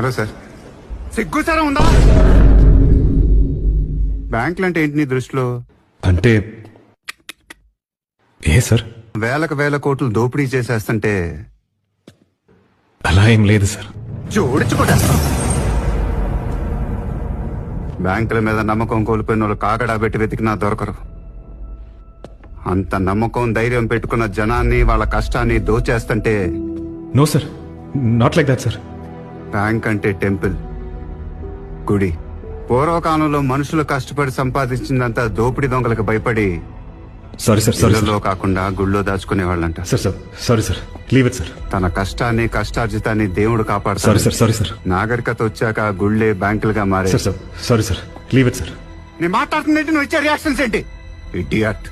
Hello sir. సిగ్గు సారా ఉందా? బ్యాంకులు అంటే ఏంటి నీ దృష్టిలో? అంటే ఏ సార్? వేలకు వేల కోట్లు దోపిడీ చేసేస్తుంటే అలా ఏం లేదు సార్. జోడించుకోటేస్తా. బ్యాంకుల మీద నమ్మకం కోల్పోయిన వాళ్ళు కాకడా పెట్టి వెతికినా దొరకరు. అంత నమ్మకం ధైర్యం పెట్టుకున్న జనాన్ని వాళ్ళ కష్టాన్ని దోచేస్తుంటే. No sir, not like that sir. Bank అంటే టెంపుల్, గుడి. పూర్వకాలంలో మనుషులు కష్టపడి సంపాదించిందంతా దోపిడీ దొంగలకు భయపడి సారీ సార్, సారీ ఇళ్లలో కాకుండా గుళ్ళో దాచుకునే వాళ్ళంట. Sir. Sir sorry sir, leave it sir. తన కష్టాన్ని కష్టార్జితాన్ని దేవుడు కాపాడుతాడు. Sorry sir, sorry sir. నాగరికత వచ్చాక గుళ్ళే బ్యాంకులుగా మారే. Sir sorry sir, leave it sir. నేను మాట్లాడుతున్నట్టు నువ్వు ఇచ్చే రియాక్షన్స్ ఏంటి? ఇడియట్.